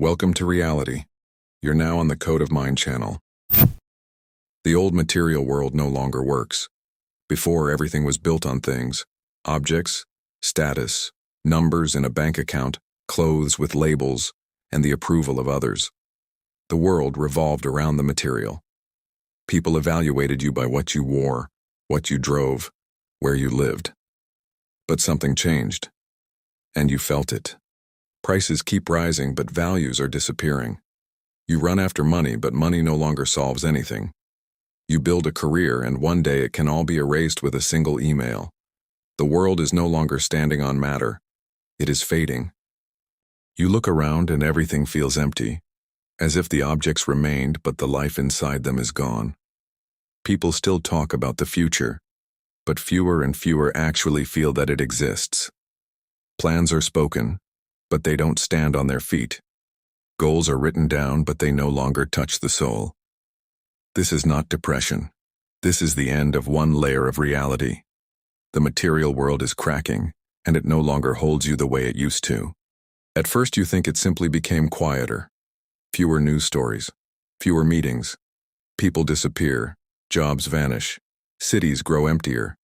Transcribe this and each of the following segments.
Welcome to reality. You're now on the Code of Mind channel. The old material world no longer works. Before, everything was built on things, objects, status, numbers in a bank account, clothes with labels, and the approval of others. The world revolved around the material. People evaluated you by what you wore, what you drove, where you lived. But something changed, and you felt it. Prices keep rising, but values are disappearing. You run after money, but money no longer solves anything. You build a career, and one day it can all be erased with a single email. The world is no longer standing on matter. It is fading. You look around and everything feels empty, as if the objects remained, but the life inside them is gone. People still talk about the future, but fewer and fewer actually feel that it exists. Plans are spoken, but they don't stand on their feet. Goals are written down, but they no longer touch the soul. This is not depression. This is the end of one layer of reality. The material world is cracking, and it no longer holds you the way it used to. At first you think it simply became quieter. Fewer news stories, fewer meetings. People disappear, jobs vanish, cities grow emptier.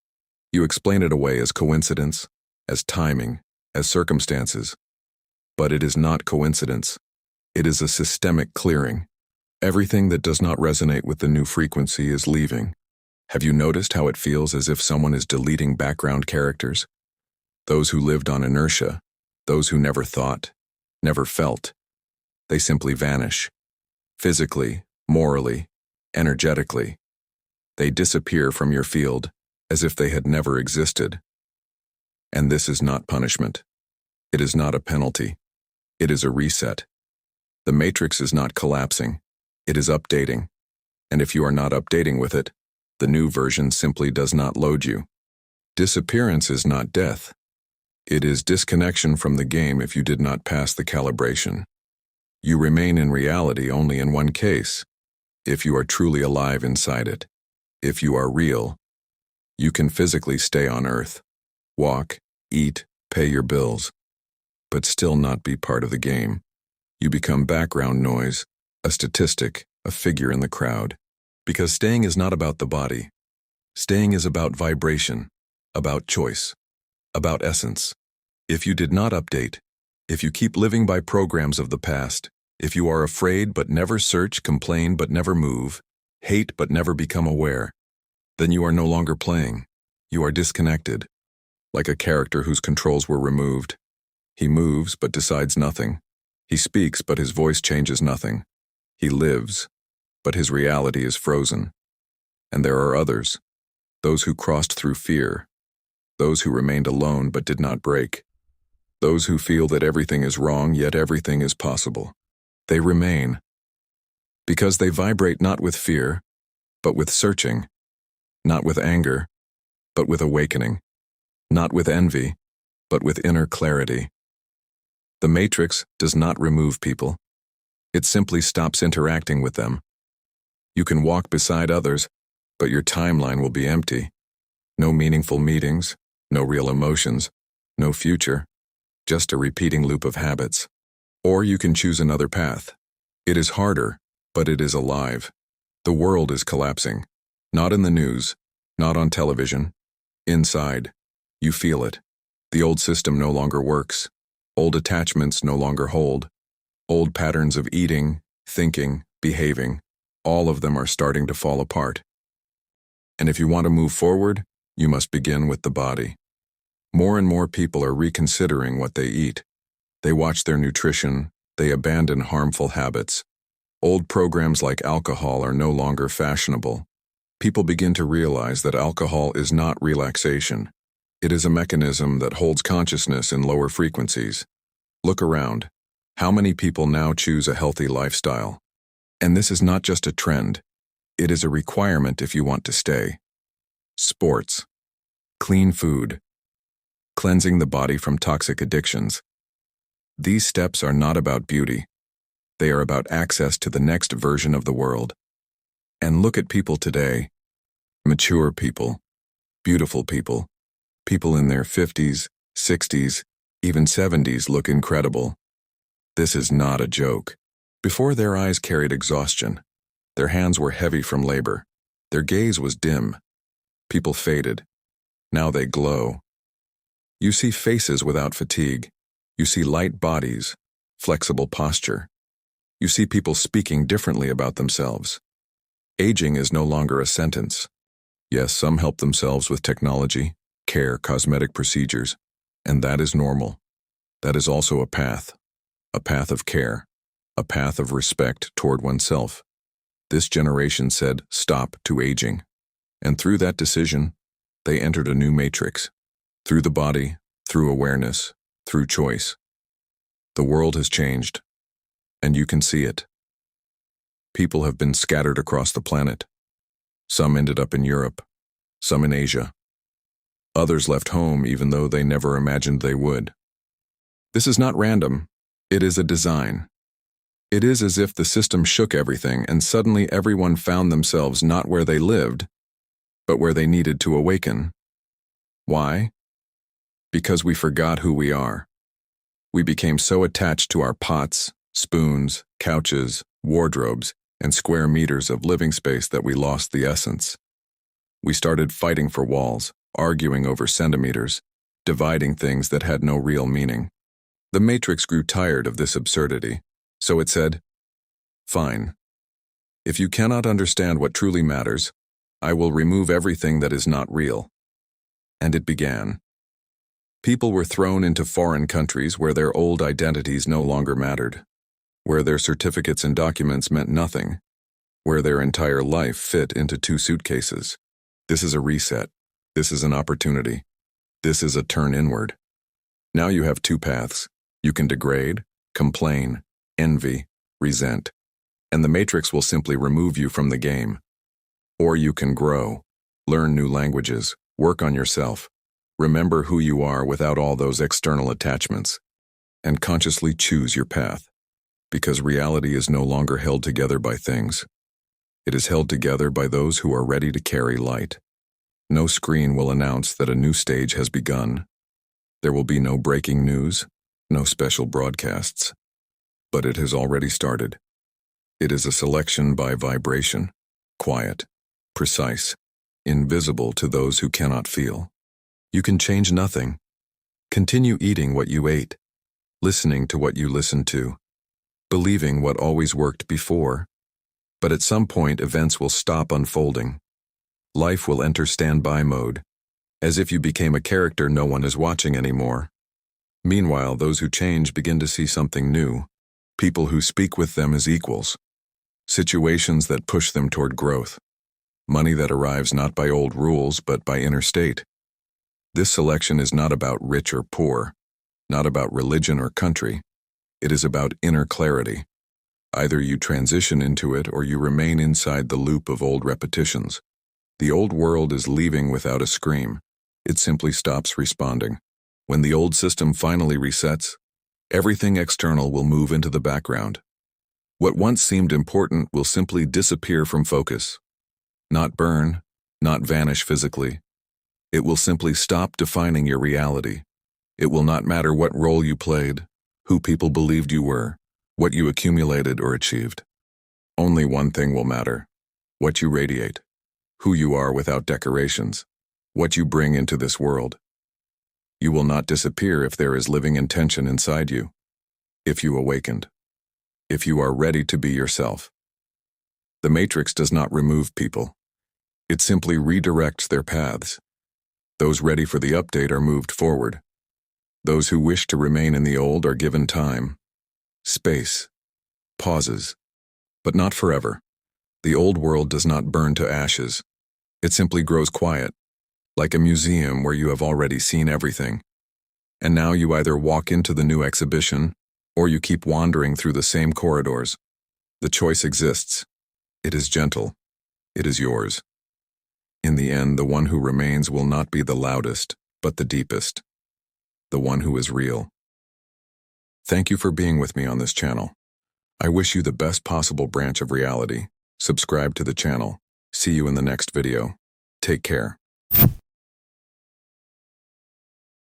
You explain it away as coincidence, as timing, as circumstances. But it is not coincidence. It is a systemic clearing. Everything that does not resonate with the new frequency is leaving. Have you noticed how it feels as if someone is deleting background characters? Those who lived on inertia, those who never thought, never felt. They simply vanish. Physically, morally, energetically. They disappear from your field as if they had never existed. And this is not punishment. It is not a penalty. It is a reset. The matrix is not collapsing. It is updating. And if you are not updating with it, the new version simply does not load you. Disappearance is not death. It is disconnection from the game if you did not pass the calibration. You remain in reality only in one case, if you are truly alive inside it. If you are real, you can physically stay on Earth, walk, eat, pay your bills, but still not be part of the game. You become background noise, a statistic, a figure in the crowd. Because staying is not about the body. Staying is about vibration, about choice, about essence. If you did not update, if you keep living by programs of the past, if you are afraid but never search, complain but never move, hate but never become aware, then you are no longer playing. You are disconnected, like a character whose controls were removed. He moves but decides nothing. He speaks but his voice changes nothing. He lives, but his reality is frozen. And there are others, those who crossed through fear, those who remained alone but did not break, those who feel that everything is wrong yet everything is possible. They remain, because they vibrate not with fear, but with searching, not with anger, but with awakening, not with envy, but with inner clarity. The matrix does not remove people. It simply stops interacting with them. You can walk beside others, but your timeline will be empty. No meaningful meetings, no real emotions, no future, just a repeating loop of habits. Or you can choose another path. It is harder, but it is alive. The world is collapsing. Not in the news, not on television. Inside, you feel it. The old system no longer works. Old attachments no longer hold. Old patterns of eating, thinking, behaving, all of them are starting to fall apart. And if you want to move forward, you must begin with the body. More and more people are reconsidering what they eat. They watch their nutrition, they abandon harmful habits. Old programs like alcohol are no longer fashionable. People begin to realize that alcohol is not relaxation. It is a mechanism that holds consciousness in lower frequencies. Look around. How many people now choose a healthy lifestyle? And this is not just a trend. It is a requirement if you want to stay. Sports. Clean food. Cleansing the body from toxic addictions. These steps are not about beauty. They are about access to the next version of the world. And look at people today. Mature people. Beautiful people. People in their 50s, 60s, even 70s look incredible. This is not a joke. Before their eyes carried exhaustion. Their hands were heavy from labor. Their gaze was dim. People faded. Now they glow. You see faces without fatigue. You see light bodies, flexible posture. You see people speaking differently about themselves. Aging is no longer a sentence. Yes, some help themselves with technology, care, cosmetic procedures, and that is normal. That is also a path of care, a path of respect toward oneself. This generation said, "Stop to aging." And through that decision, they entered a new matrix. Through the body, through awareness, through choice. The world has changed, and you can see it. People have been scattered across the planet. Some ended up in Europe, some in Asia. Others left home even though they never imagined they would. This is not random, it is a design. It is as if the system shook everything and suddenly everyone found themselves not where they lived, but where they needed to awaken. Why? Because we forgot who we are. We became so attached to our pots, spoons, couches, wardrobes, and square meters of living space that we lost the essence. We started fighting for walls, arguing over centimeters, dividing things that had no real meaning. The Matrix grew tired of this absurdity, so it said, "Fine. If you cannot understand what truly matters, I will remove everything that is not real." And it began. People were thrown into foreign countries where their old identities no longer mattered, where their certificates and documents meant nothing, where their entire life fit into 2 suitcases. This is a reset. This is an opportunity. This is a turn inward. Now you have 2 paths. You can degrade, complain, envy, resent, and the Matrix will simply remove you from the game. Or you can grow, learn new languages, work on yourself, remember who you are without all those external attachments, and consciously choose your path. Because reality is no longer held together by things. It is held together by those who are ready to carry light. No screen will announce that a new stage has begun. There will be no breaking news, no special broadcasts. But it has already started. It is a selection by vibration, quiet, precise, invisible to those who cannot feel. You can change nothing. Continue eating what you ate, listening to what you listened to, believing what always worked before. But at some point, events will stop unfolding. Life will enter standby mode, as if you became a character no one is watching anymore. Meanwhile, those who change begin to see something new, people who speak with them as equals, situations that push them toward growth, money that arrives not by old rules but by inner state. This selection is not about rich or poor, not about religion or country. It is about inner clarity. Either you transition into it or you remain inside the loop of old repetitions. The old world is leaving without a scream. It simply stops responding. When the old system finally resets, everything external will move into the background. What once seemed important will simply disappear from focus. Not burn, not vanish physically. It will simply stop defining your reality. It will not matter what role you played, who people believed you were, what you accumulated or achieved. Only one thing will matter: what you radiate, who you are without decorations, what you bring into this world. You will not disappear if there is living intention inside you, if you awakened, if you are ready to be yourself. The Matrix does not remove people. It simply redirects their paths. Those ready for the update are moved forward. Those who wish to remain in the old are given time, space, pauses, but not forever. The old world does not burn to ashes. It simply grows quiet, like a museum where you have already seen everything. And now you either walk into the new exhibition, or you keep wandering through the same corridors. The choice exists. It is gentle. It is yours. In the end, the one who remains will not be the loudest, but the deepest. The one who is real. Thank you for being with me on this channel. I wish you the best possible branch of reality. Subscribe to the channel. See you in the next video. Take care.